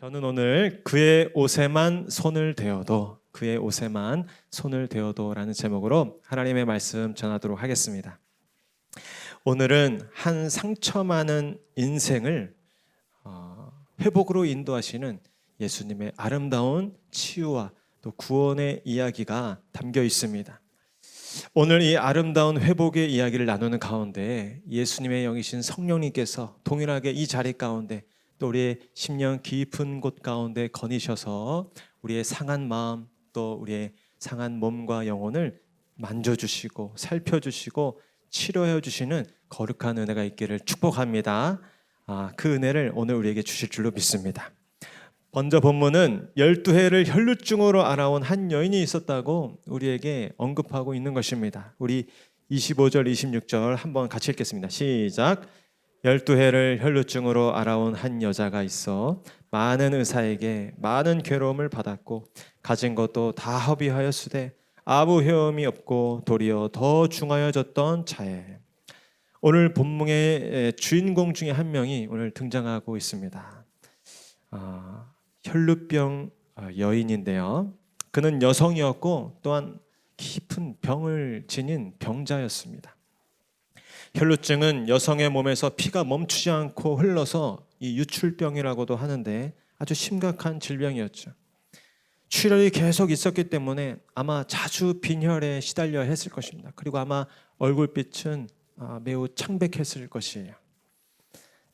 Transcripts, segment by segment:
저는 오늘 그의 옷에만 손을 대어도 그의 옷에만 손을 대어도라는 제목으로 하나님의 말씀 전하도록 하겠습니다. 오늘은 한 상처 많은 인생을 회복으로 인도하시는 예수님의 아름다운 치유와 또 구원의 이야기가 담겨 있습니다. 오늘 이 아름다운 회복의 이야기를 나누는 가운데 예수님의 영이신 성령님께서 동일하게 이 자리 가운데 또 우리의 심령 깊은 곳 가운데 거니셔서 우리의 상한 마음 또 우리의 상한 몸과 영혼을 만져주시고 살펴주시고 치료해 주시는 거룩한 은혜가 있기를 축복합니다. 그 은혜를 오늘 우리에게 주실 줄로 믿습니다. 먼저 본문은 12해를 혈루증으로 앓아온 한 여인이 있었다고 우리에게 언급하고 있는 것입니다. 우리 25절 26절 한번 같이 읽겠습니다. 시작. 12해를 혈루증으로 앓아온 한 여자가 있어 많은 의사에게 많은 괴로움을 받았고 가진 것도 다 허비하였으되 아무 효험이 없고 도리어 더 중하여졌던 차에. 오늘 본문의 주인공 중에 한 명이 오늘 등장하고 있습니다. 혈루병 여인인데요. 그는 여성이었고 또한 깊은 병을 지닌 병자였습니다. 혈루증은 여성의 몸에서 피가 멈추지 않고 흘러서 이 유출병이라고도 하는데 아주 심각한 질병이었죠. 출혈이 계속 있었기 때문에 아마 자주 빈혈에 시달려야 했을 것입니다. 그리고 아마 얼굴빛은 매우 창백했을 것이에요.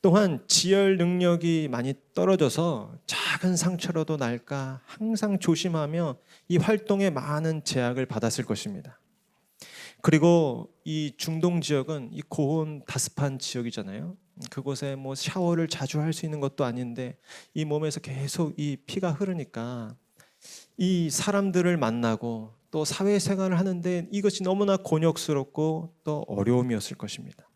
또한 지혈 능력이 많이 떨어져서 작은 상처라도 날까 항상 조심하며 이 활동에 많은 제약을 받았을 것입니다. 그리고 이 중동 지역은 이 고온 다습한 지역이잖아요. 그곳에 뭐 샤워를 자주 할 수 있는 것도 아닌데 이 몸에서 계속 이 피가 흐르니까 이 사람들을 만나고 또 사회생활을 하는데 이것이 너무나 곤욕스럽고 또 어려움이었을 것입니다.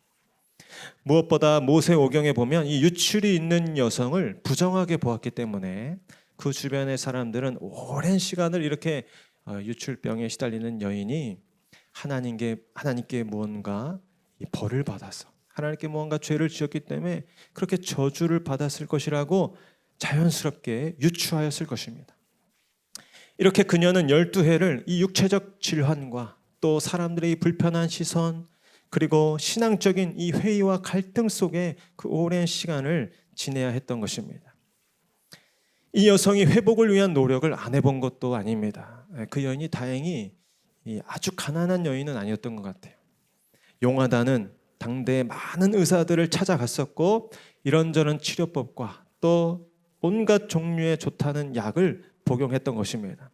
무엇보다 모세오경에 보면 이 유출이 있는 여성을 부정하게 보았기 때문에 그 주변의 사람들은 오랜 시간을 이렇게 유출병에 시달리는 여인이 하나님께 무언가 벌을 받아서 하나님께 무언가 죄를 지었기 때문에 그렇게 저주를 받았을 것이라고 자연스럽게 유추하였을 것입니다. 이렇게 그녀는 12해를 이 육체적 질환과 또 사람들의 불편한 시선 그리고 신앙적인 이 회의와 갈등 속에 그 오랜 시간을 지내야 했던 것입니다. 이 여성이 회복을 위한 노력을 안 해본 것도 아닙니다. 그 여인이 다행히 아주 가난한 여인은 아니었던 것 같아요. 용하다는 당대의 많은 의사들을 찾아갔었고 이런저런 치료법과 또 온갖 종류의 좋다는 약을 복용했던 것입니다.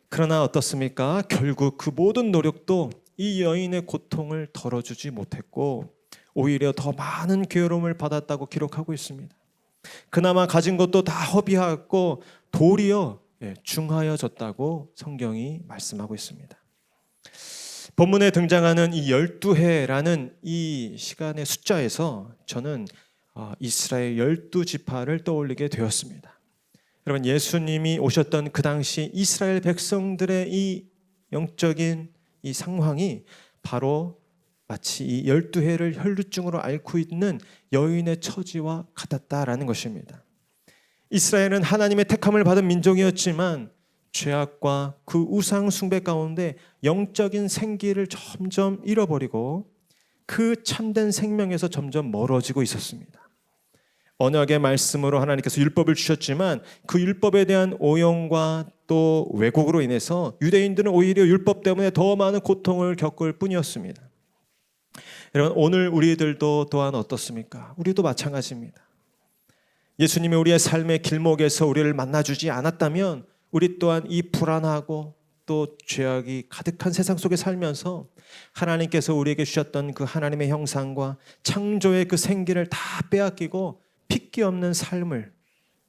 그러나 어떻습니까? 결국 그 모든 노력도 이 여인의 고통을 덜어주지 못했고 오히려 더 많은 괴로움을 받았다고 기록하고 있습니다. 그나마 가진 것도 다 허비하였고 도리어 중하여졌다고 성경이 말씀하고 있습니다. 본문에 등장하는 이 12해라는 이 시간의 숫자에서 저는 이스라엘 12지파를 떠올리게 되었습니다. 여러분, 예수님이 오셨던 그 당시 이스라엘 백성들의 이 영적인 이 상황이 바로 마치 이 12해를 혈루증으로 앓고 있는 여인의 처지와 같았다라는 것입니다. 이스라엘은 하나님의 택함을 받은 민족이었지만 죄악과 그 우상 숭배 가운데 영적인 생기를 점점 잃어버리고 그 참된 생명에서 점점 멀어지고 있었습니다. 언약의 말씀으로 하나님께서 율법을 주셨지만 그 율법에 대한 오용과 또 왜곡으로 인해서 유대인들은 오히려 율법 때문에 더 많은 고통을 겪을 뿐이었습니다. 여러분, 오늘 우리들도 또한 어떻습니까? 우리도 마찬가지입니다. 예수님이 우리의 삶의 길목에서 우리를 만나주지 않았다면 우리 또한 이 불안하고 또 죄악이 가득한 세상 속에 살면서 하나님께서 우리에게 주셨던 그 하나님의 형상과 창조의 그 생기를 다 빼앗기고 핏기 없는 삶을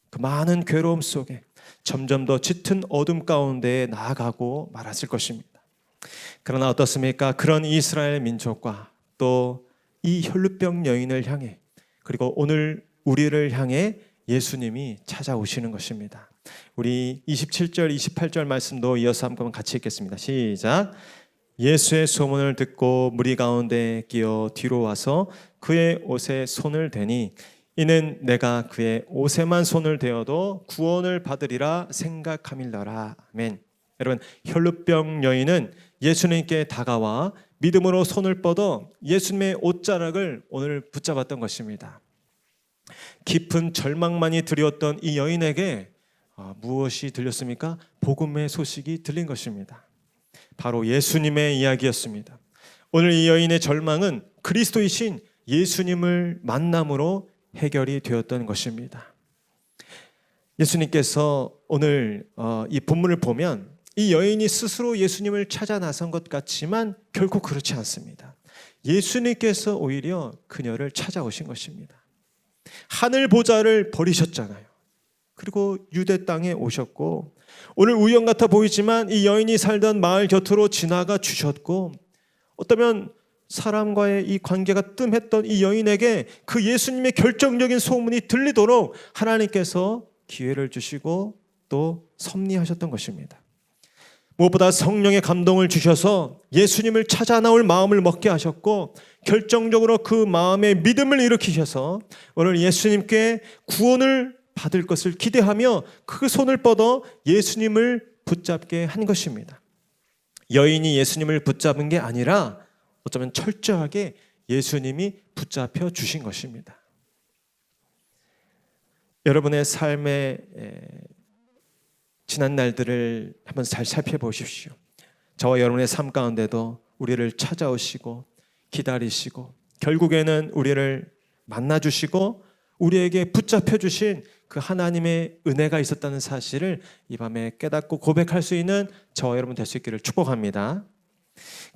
그 많은 괴로움 속에 점점 더 짙은 어둠 가운데 나아가고 말았을 것입니다. 그러나 어떻습니까? 그런 이스라엘 민족과 또 이 혈루병 여인을 향해 그리고 오늘 우리를 향해 예수님이 찾아오시는 것입니다. 우리 27절 28절 말씀도 이어서 한번 같이 읽겠습니다. 시작. 예수의 소문을 듣고 무리 가운데 끼어 뒤로 와서 그의 옷에 손을 대니 이는 내가 그의 옷에만 손을 대어도 구원을 받으리라 생각함일러라. 아멘. 여러분, 혈루병 여인은 예수님께 다가와 믿음으로 손을 뻗어 예수님의 옷자락을 오늘 붙잡았던 것입니다. 깊은 절망만이 드리웠던 이 여인에게 무엇이 들렸습니까? 복음의 소식이 들린 것입니다. 바로 예수님의 이야기였습니다. 오늘 이 여인의 절망은 그리스도이신 예수님을 만남으로 해결이 되었던 것입니다. 예수님께서 오늘 이 본문을 보면 이 여인이 스스로 예수님을 찾아 나선 것 같지만 결코 그렇지 않습니다. 예수님께서 오히려 그녀를 찾아오신 것입니다. 하늘 보좌를 버리셨잖아요. 그리고 유대 땅에 오셨고, 오늘 우연 같아 보이지만 이 여인이 살던 마을 곁으로 지나가 주셨고, 어쩌면 사람과의 이 관계가 뜸했던 이 여인에게 그 예수님의 결정적인 소문이 들리도록 하나님께서 기회를 주시고 또 섭리하셨던 것입니다. 무엇보다 성령의 감동을 주셔서 예수님을 찾아 나올 마음을 먹게 하셨고, 결정적으로 그 마음의 믿음을 일으키셔서 오늘 예수님께 구원을 받을 것을 기대하며 그 손을 뻗어 예수님을 붙잡게 한 것입니다. 여인이 예수님을 붙잡은 게 아니라 어쩌면 철저하게 예수님이 붙잡혀 주신 것입니다. 여러분의 삶의 지난 날들을 한번 잘 살펴보십시오. 저와 여러분의 삶 가운데도 우리를 찾아오시고 기다리시고 결국에는 우리를 만나주시고 우리에게 붙잡혀 주신 그 하나님의 은혜가 있었다는 사실을 이 밤에 깨닫고 고백할 수 있는 저와 여러분 될 수 있기를 축복합니다.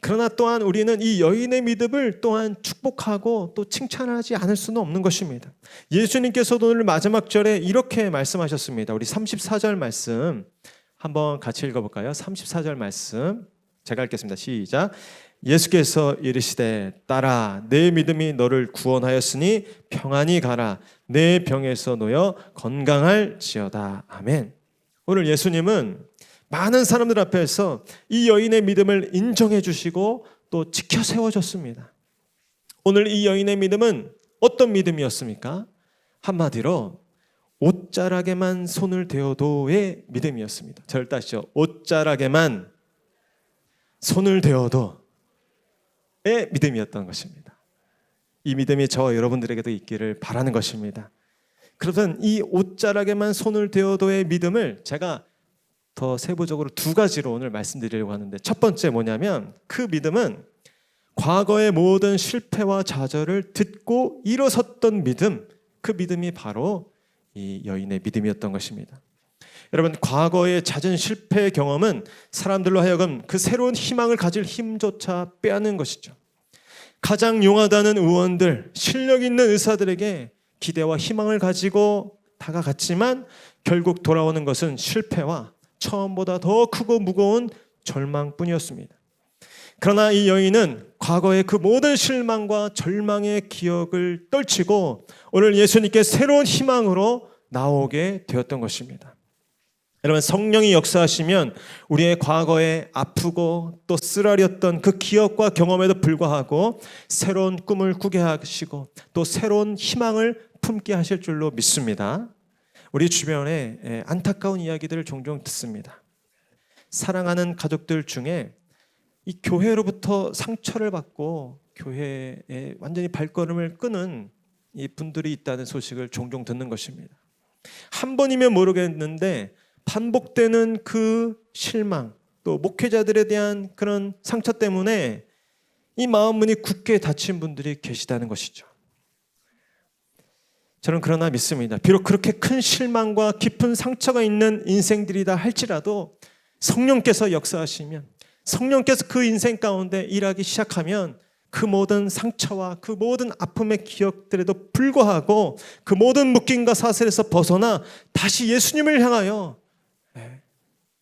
그러나 또한 우리는 이 여인의 믿음을 또한 축복하고 또 칭찬하지 않을 수는 없는 것입니다. 예수님께서도 오늘 마지막 절에 이렇게 말씀하셨습니다. 우리 34절 말씀 한번 같이 읽어볼까요? 34절 말씀 제가 읽겠습니다. 시작. 예수께서 이르시되 딸아 내 믿음이 너를 구원하였으니 평안히 가라 내 병에서 놓여 건강할지어다. 아멘. 오늘 예수님은 많은 사람들 앞에서 이 여인의 믿음을 인정해 주시고 또 지켜 세워줬습니다. 오늘 이 여인의 믿음은 어떤 믿음이었습니까? 한마디로 옷자락에만 손을 대어도의 믿음이었습니다. 저를 따시죠. 옷자락에만 손을 대어도의 믿음이었던 것입니다. 이 믿음이 저와 여러분들에게도 있기를 바라는 것입니다. 그러면 이 옷자락에만 손을 대어도의 믿음을 제가 더 세부적으로 두 가지로 오늘 말씀드리려고 하는데, 첫 번째 뭐냐면 그 믿음은 과거의 모든 실패와 좌절을 듣고 일어섰던 믿음, 그 믿음이 바로 이 여인의 믿음이었던 것입니다. 여러분, 과거의 잦은 실패 경험은 사람들로 하여금 그 새로운 희망을 가질 힘조차 빼앗는 것이죠. 가장 용하다는 의원들, 실력 있는 의사들에게 기대와 희망을 가지고 다가갔지만 결국 돌아오는 것은 실패와 처음보다 더 크고 무거운 절망뿐이었습니다. 그러나 이 여인은 과거의 그 모든 실망과 절망의 기억을 떨치고 오늘 예수님께 새로운 희망으로 나오게 되었던 것입니다. 여러분, 성령이 역사하시면 우리의 과거에 아프고 또 쓰라렸던 그 기억과 경험에도 불구하고 새로운 꿈을 꾸게 하시고 또 새로운 희망을 품게 하실 줄로 믿습니다. 우리 주변에 안타까운 이야기들을 종종 듣습니다. 사랑하는 가족들 중에 이 교회로부터 상처를 받고 교회에 완전히 발걸음을 끄는 이 분들이 있다는 소식을 종종 듣는 것입니다. 한 번이면 모르겠는데 반복되는 그 실망, 또 목회자들에 대한 그런 상처 때문에 이 마음문이 굳게 닫힌 분들이 계시다는 것이죠. 저는 그러나 믿습니다. 비록 그렇게 큰 실망과 깊은 상처가 있는 인생들이다 할지라도 성령께서 역사하시면, 성령께서 그 인생 가운데 일하기 시작하면 그 모든 상처와 그 모든 아픔의 기억들에도 불구하고 그 모든 묶임과 사슬에서 벗어나 다시 예수님을 향하여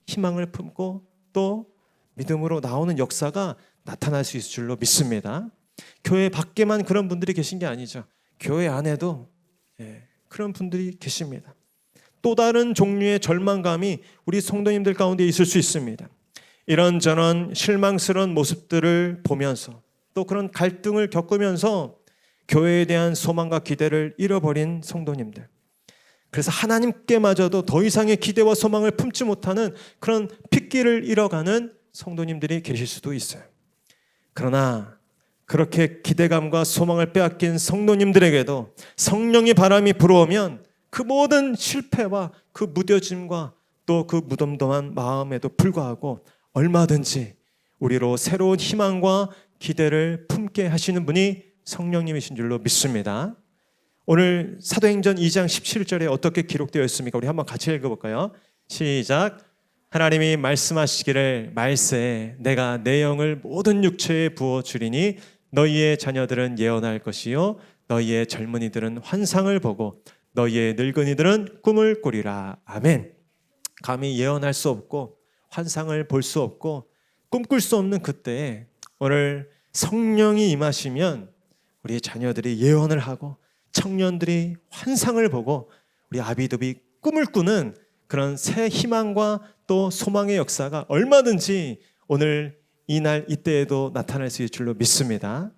희망을 품고 또 믿음으로 나오는 역사가 나타날 수 있을 줄로 믿습니다. 교회 밖에만 그런 분들이 계신 게 아니죠. 교회 안에도 그런 분들이 계십니다. 또 다른 종류의 절망감이 우리 성도님들 가운데 있을 수 있습니다. 이런저런 실망스러운 모습들을 보면서 또 그런 갈등을 겪으면서 교회에 대한 소망과 기대를 잃어버린 성도님들, 그래서 하나님께마저도 더 이상의 기대와 소망을 품지 못하는 그런 핏길을 잃어가는 성도님들이 계실 수도 있어요. 그러나 그렇게 기대감과 소망을 빼앗긴 성도님들에게도 성령의 바람이 불어오면 그 모든 실패와 그 무뎌짐과 또 그 무덤덤한 마음에도 불구하고 얼마든지 우리로 새로운 희망과 기대를 품게 하시는 분이 성령님이신 줄로 믿습니다. 오늘 사도행전 2장 17절에 어떻게 기록되어 있습니까? 우리 한번 같이 읽어볼까요? 시작. 하나님이 말씀하시기를 말세 내가 내 영을 모든 육체에 부어주리니 너희의 자녀들은 예언할 것이요 너희의 젊은이들은 환상을 보고 너희의 늙은이들은 꿈을 꾸리라. 아멘. 감히 예언할 수 없고 환상을 볼 수 없고 꿈꿀 수 없는 그때에 오늘 성령이 임하시면 우리의 자녀들이 예언을 하고 청년들이 환상을 보고 우리 아비들이 꿈을 꾸는 그런 새 희망과 또 소망의 역사가 얼마든지 오늘 이날 이때에도 나타날 수 있을 줄로 믿습니다.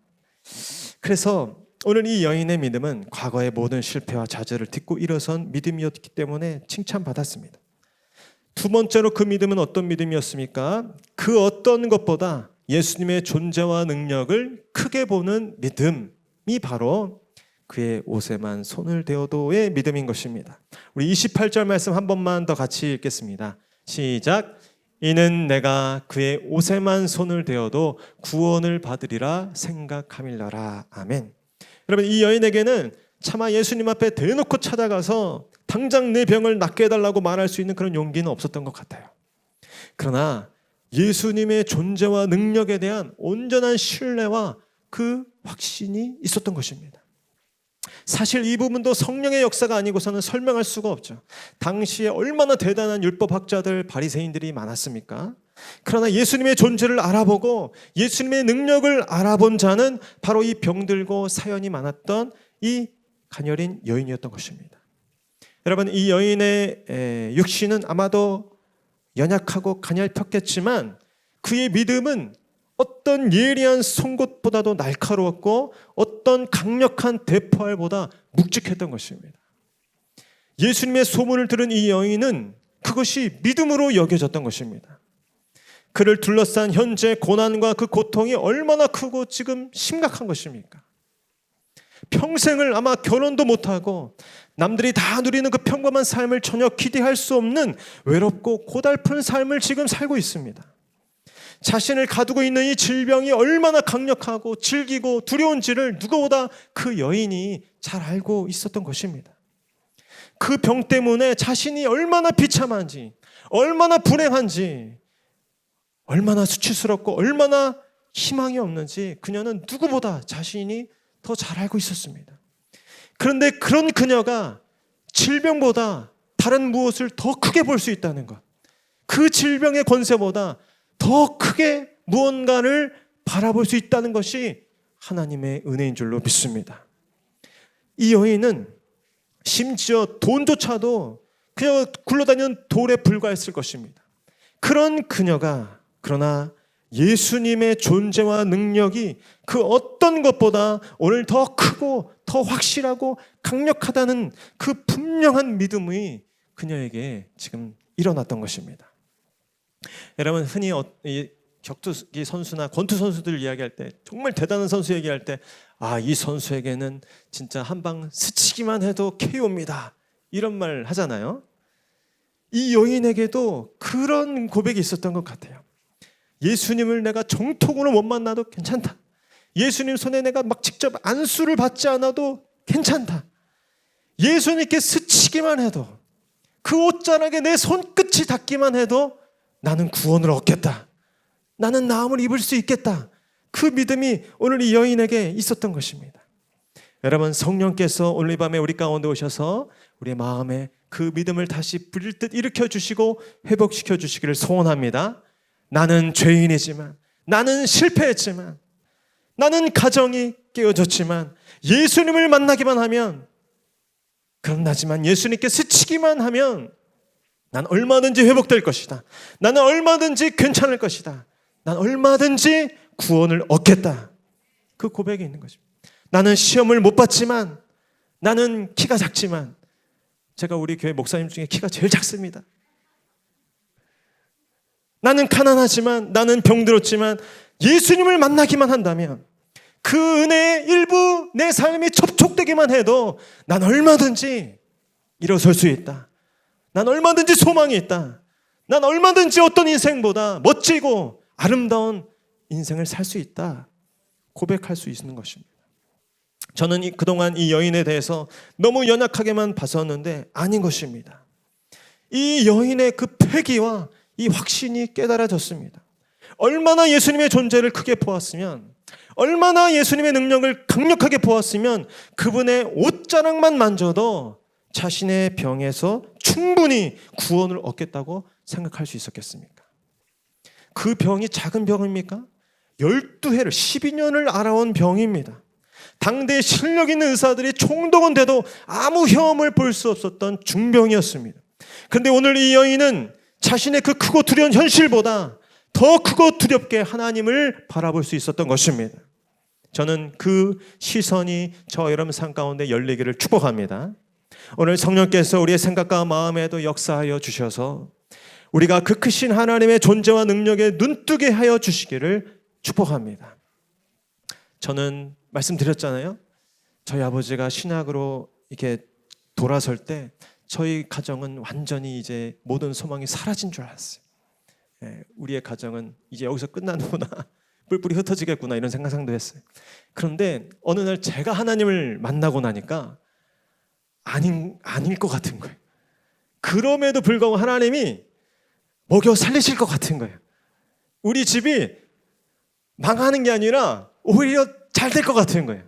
그래서 오늘 이 여인의 믿음은 과거의 모든 실패와 좌절을 딛고 일어선 믿음이었기 때문에 칭찬받았습니다. 두 번째로 그 믿음은 어떤 믿음이었습니까? 그 어떤 것보다 예수님의 존재와 능력을 크게 보는 믿음이 바로 그의 옷에만 손을 대어도의 믿음인 것입니다. 우리 28절 말씀 한 번만 더 같이 읽겠습니다. 시작. 이는 내가 그의 옷에만 손을 대어도 구원을 받으리라 생각함일러라. 아멘. 여러분, 이 여인에게는 차마 예수님 앞에 대놓고 찾아가서 당장 내 병을 낫게 해달라고 말할 수 있는 그런 용기는 없었던 것 같아요. 그러나 예수님의 존재와 능력에 대한 온전한 신뢰와 그 확신이 있었던 것입니다. 사실 이 부분도 성령의 역사가 아니고서는 설명할 수가 없죠. 당시에 얼마나 대단한 율법학자들, 바리새인들이 많았습니까? 그러나 예수님의 존재를 알아보고 예수님의 능력을 알아본 자는 바로 이 병들고 사연이 많았던 이 가녀린 여인이었던 것입니다. 여러분, 이 여인의 육신은 아마도 연약하고 가냘폈겠지만 그의 믿음은 어떤 예리한 송곳보다도 날카로웠고 어떤 강력한 대포알보다 묵직했던 것입니다. 예수님의 소문을 들은 이 여인은 그것이 믿음으로 여겨졌던 것입니다. 그를 둘러싼 현재 고난과 그 고통이 얼마나 크고 지금 심각한 것입니까? 평생을 아마 결혼도 못하고 남들이 다 누리는 그 평범한 삶을 전혀 기대할 수 없는 외롭고 고달픈 삶을 지금 살고 있습니다. 자신을 가두고 있는 이 질병이 얼마나 강력하고 질기고 두려운지를 누구보다 그 여인이 잘 알고 있었던 것입니다. 그 병 때문에 자신이 얼마나 비참한지, 얼마나 불행한지, 얼마나 수치스럽고 얼마나 희망이 없는지 그녀는 누구보다 자신이 더 잘 알고 있었습니다. 그런데 그런 그녀가 질병보다 다른 무엇을 더 크게 볼 수 있다는 것, 그 질병의 권세보다 더 크게 무언가를 바라볼 수 있다는 것이 하나님의 은혜인 줄로 믿습니다. 이 여인은 심지어 돈조차도 그냥 굴러다니는 돌에 불과했을 것입니다. 그런 그녀가 그러나 예수님의 존재와 능력이 그 어떤 것보다 오늘 더 크고 더 확실하고 강력하다는 그 분명한 믿음이 그녀에게 지금 일어났던 것입니다. 여러분, 흔히 격투기 선수나 권투 선수들 이야기할 때, 정말 대단한 선수 얘기할 때, 이 선수에게는 진짜 한 방 스치기만 해도 KO입니다, 이런 말 하잖아요. 이 여인에게도 그런 고백이 있었던 것 같아요. 예수님을 내가 정통으로 못 만나도 괜찮다. 예수님 손에 내가 막 직접 안수를 받지 않아도 괜찮다. 예수님께 스치기만 해도, 그 옷자락에 내 손끝이 닿기만 해도 나는 구원을 얻겠다. 나는 나음을 입을 수 있겠다. 그 믿음이 오늘 이 여인에게 있었던 것입니다. 여러분, 성령께서 오늘 이 밤에 우리 가운데 오셔서 우리의 마음에 그 믿음을 다시 불일 듯 일으켜 주시고 회복시켜 주시기를 소원합니다. 나는 죄인이지만, 나는 실패했지만, 나는 가정이 깨어졌지만 예수님을 만나기만 하면, 그럼 나지만 예수님께 스치기만 하면 난 얼마든지 회복될 것이다. 나는 얼마든지 괜찮을 것이다. 난 얼마든지 구원을 얻겠다. 그 고백이 있는 것입니다. 나는 시험을 못 봤지만, 나는 키가 작지만, 제가 우리 교회 목사님 중에 키가 제일 작습니다. 나는 가난하지만, 나는 병들었지만 예수님을 만나기만 한다면, 그 은혜의 일부 내 삶이 접촉되기만 해도 난 얼마든지 일어설 수 있다. 난 얼마든지 소망이 있다. 난 얼마든지 어떤 인생보다 멋지고 아름다운 인생을 살 수 있다. 고백할 수 있는 것입니다. 저는 그동안 이 여인에 대해서 너무 연약하게만 봤었는데 아닌 것입니다. 이 여인의 그 패기와 이 확신이 깨달아졌습니다. 얼마나 예수님의 존재를 크게 보았으면, 얼마나 예수님의 능력을 강력하게 보았으면 그분의 옷자락만 만져도 자신의 병에서 충분히 구원을 얻겠다고 생각할 수 있었겠습니까? 그 병이 작은 병입니까? 12해를 12년을 알아온 병입니다. 당대에 실력 있는 의사들이 총동원돼도 아무 혐을 볼 수 없었던 중병이었습니다. 그런데 오늘 이 여인은 자신의 그 크고 두려운 현실보다 더 크고 두렵게 하나님을 바라볼 수 있었던 것입니다. 저는 그 시선이 저와 여러분 삶 가운데 열리기를 축복합니다. 오늘 성령께서 우리의 생각과 마음에도 역사하여 주셔서 우리가 그 크신 하나님의 존재와 능력에 눈뜨게 하여 주시기를 축복합니다. 저는 말씀드렸잖아요. 저희 아버지가 신학으로 이렇게 돌아설 때 저희 가정은 완전히 이제 모든 소망이 사라진 줄 알았어요. 우리의 가정은 이제 여기서 끝나는구나, 뿔뿔이 흩어지겠구나, 이런 상상도 했어요. 그런데 어느 날 제가 하나님을 만나고 나니까 아닐 것 같은 거예요. 그럼에도 불구하고 하나님이 먹여 살리실 것 같은 거예요. 우리 집이 망하는 게 아니라 오히려 잘 될 것 같은 거예요.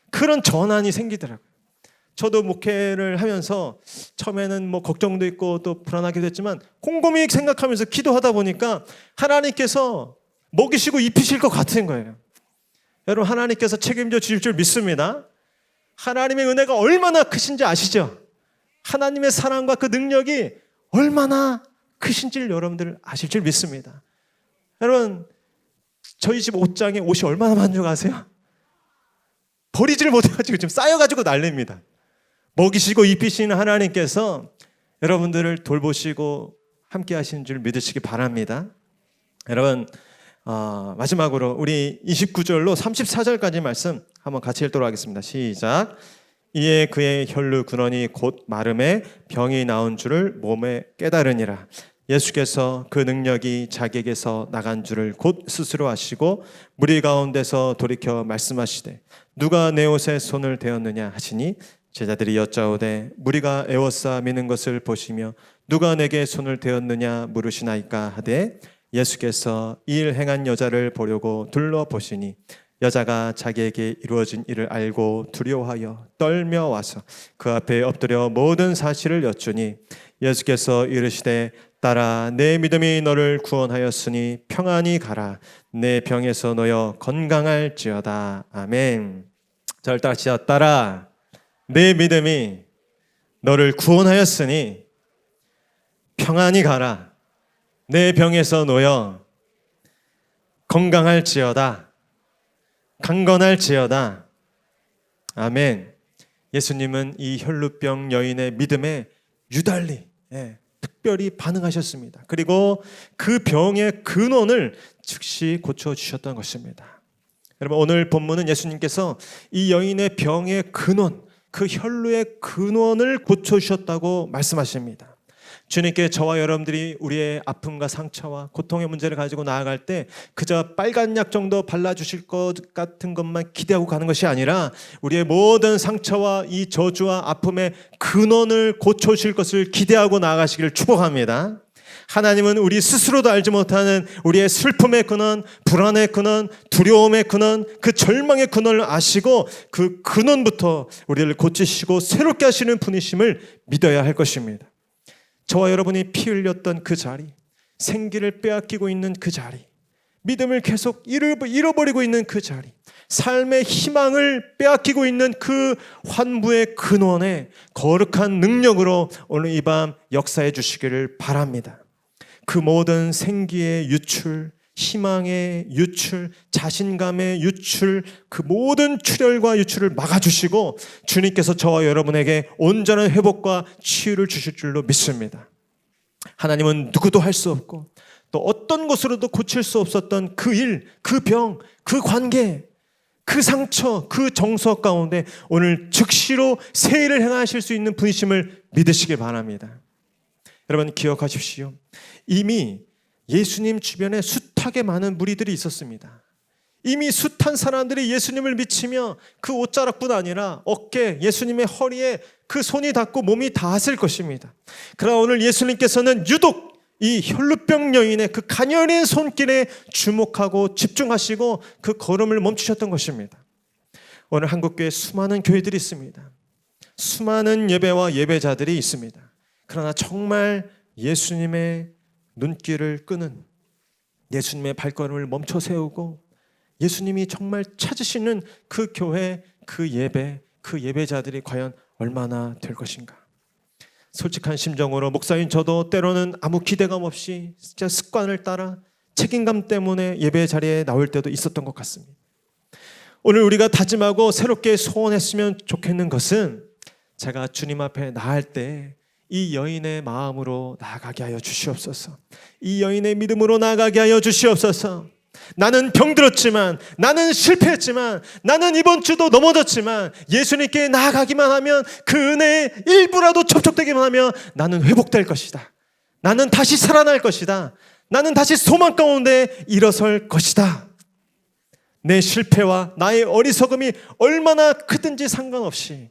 그런 전환이 생기더라고요. 저도 목회를 하면서 처음에는 뭐 걱정도 있고 또 불안하기도 했지만 곰곰이 생각하면서 기도하다 보니까 하나님께서 먹이시고 입히실 것 같은 거예요. 여러분, 하나님께서 책임져 주실 줄 믿습니다. 하나님의 은혜가 얼마나 크신지 아시죠? 하나님의 사랑과 그 능력이 얼마나 크신지를 여러분들 아실 줄 믿습니다. 여러분, 저희 집 옷장에 옷이 얼마나 만족하세요? 버리지를 못해가지고 지금 쌓여가지고 난립니다. 먹이시고 입히시는 하나님께서 여러분들을 돌보시고 함께 하시는 줄 믿으시기 바랍니다. 여러분, 마지막으로 우리 29절로 34절까지 말씀 한번 같이 읽도록 하겠습니다. 시작. 이에 그의 혈루 근원이 곧 마름에 병이 나온 줄을 몸에 깨달으니라. 예수께서 그 능력이 자기에게서 나간 줄을 곧 스스로 아시고 무리 가운데서 돌이켜 말씀하시되 누가 내 옷에 손을 대었느냐 하시니 제자들이 여짜오되 무리가 에워싸 미는 것을 보시며 누가 내게 손을 대었느냐 물으시나이까 하되 예수께서 이 일 행한 여자를 보려고 둘러보시니 여자가 자기에게 이루어진 일을 알고 두려워하여 떨며 와서 그 앞에 엎드려 모든 사실을 여쭈니 예수께서 이르시되 딸아, 내 믿음이 너를 구원하였으니 평안히 가라. 내 병에서 놓여 건강할지어다. 아멘. 자, 일단 시작. 딸아, 내 믿음이 너를 구원하였으니 평안히 가라. 내 병에서 놓여 건강할지어다. 강건할지어다. 아멘. 예수님은 이 혈루병 여인의 믿음에 유달리 특별히 반응하셨습니다. 그리고 그 병의 근원을 즉시 고쳐주셨던 것입니다. 여러분, 오늘 본문은 예수님께서 이 여인의 병의 근원, 그 혈루의 근원을 고쳐주셨다고 말씀하십니다. 주님께 저와 여러분들이 우리의 아픔과 상처와 고통의 문제를 가지고 나아갈 때 그저 빨간 약 정도 발라주실 것 같은 것만 기대하고 가는 것이 아니라 우리의 모든 상처와 이 저주와 아픔의 근원을 고쳐주실 것을 기대하고 나아가시기를 축복합니다. 하나님은 우리 스스로도 알지 못하는 우리의 슬픔의 근원, 불안의 근원, 두려움의 근원, 그 절망의 근원을 아시고 그 근원부터 우리를 고치시고 새롭게 하시는 분이심을 믿어야 할 것입니다. 저와 여러분이 피 흘렸던 그 자리, 생기를 빼앗기고 있는 그 자리, 믿음을 계속 잃어버리고 있는 그 자리, 삶의 희망을 빼앗기고 있는 그 환부의 근원에 거룩한 능력으로 오늘 이 밤 역사해 주시기를 바랍니다. 그 모든 생기의 유출, 희망의 유출, 자신감의 유출, 그 모든 출혈과 유출을 막아주시고 주님께서 저와 여러분에게 온전한 회복과 치유를 주실 줄로 믿습니다. 하나님은 누구도 할 수 없고 또 어떤 것으로도 고칠 수 없었던 그 일, 그 병, 그 관계, 그 상처, 그 정서 가운데 오늘 즉시로 새 일을 행하실 수 있는 분이심을 믿으시길 바랍니다. 여러분 기억하십시오. 이미 예수님 주변에 숱하게 많은 무리들이 있었습니다. 이미 숱한 사람들이 예수님을 미치며 그 옷자락뿐 아니라 어깨, 예수님의 허리에 그 손이 닿고 몸이 닿았을 것입니다. 그러나 오늘 예수님께서는 유독 이 혈루병 여인의 그 가녀린 손길에 주목하고 집중하시고 그 걸음을 멈추셨던 것입니다. 오늘 한국교회에 수많은 교회들이 있습니다. 수많은 예배와 예배자들이 있습니다. 그러나 정말 예수님의 눈길을 끄는, 예수님의 발걸음을 멈춰 세우고 예수님이 정말 찾으시는 그 교회, 그 예배, 그 예배자들이 과연 얼마나 될 것인가. 솔직한 심정으로 목사님 저도 때로는 아무 기대감 없이 진짜 습관을 따라 책임감 때문에 예배 자리에 나올 때도 있었던 것 같습니다. 오늘 우리가 다짐하고 새롭게 소원했으면 좋겠는 것은 제가 주님 앞에 나갈 때 이 여인의 마음으로 나아가게 하여 주시옵소서. 이 여인의 믿음으로 나아가게 하여 주시옵소서. 나는 병들었지만, 나는 실패했지만, 나는 이번 주도 넘어졌지만 예수님께 나아가기만 하면 그 은혜의 일부라도 접촉되기만 하면 나는 회복될 것이다. 나는 다시 살아날 것이다. 나는 다시 소망 가운데 일어설 것이다. 내 실패와 나의 어리석음이 얼마나 크든지 상관없이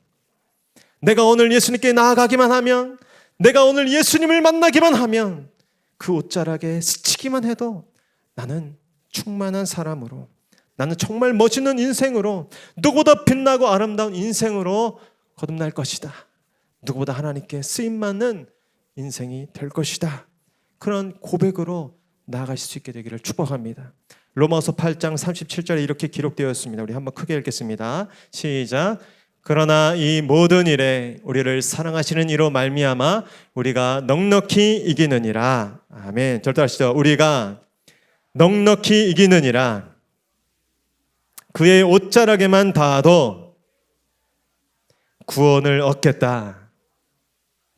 내가 오늘 예수님께 나아가기만 하면, 내가 오늘 예수님을 만나기만 하면 그 옷자락에 스치기만 해도 나는 충만한 사람으로, 나는 정말 멋있는 인생으로, 누구보다 빛나고 아름다운 인생으로 거듭날 것이다. 누구보다 하나님께 쓰임받는 인생이 될 것이다. 그런 고백으로 나아가실 수 있게 되기를 축복합니다. 로마서 8장 37절에 이렇게 기록되어 있습니다. 우리 한번 크게 읽겠습니다. 시작. 그러나 이 모든 일에 우리를 사랑하시는 이로 말미암아 우리가 넉넉히 이기느니라. 아멘. 절대하시죠. 우리가 넉넉히 이기느니라. 그의 옷자락에만 닿아도 구원을 얻겠다.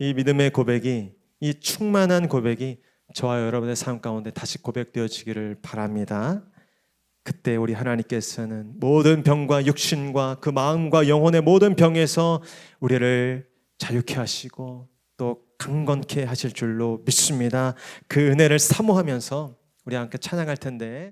이 믿음의 고백이, 이 충만한 고백이 저와 여러분의 삶 가운데 다시 고백되어지기를 바랍니다. 그때 우리 하나님께서는 모든 병과 육신과 그 마음과 영혼의 모든 병에서 우리를 자유케 하시고 또 강건케 하실 줄로 믿습니다. 그 은혜를 사모하면서 우리 함께 찬양할 텐데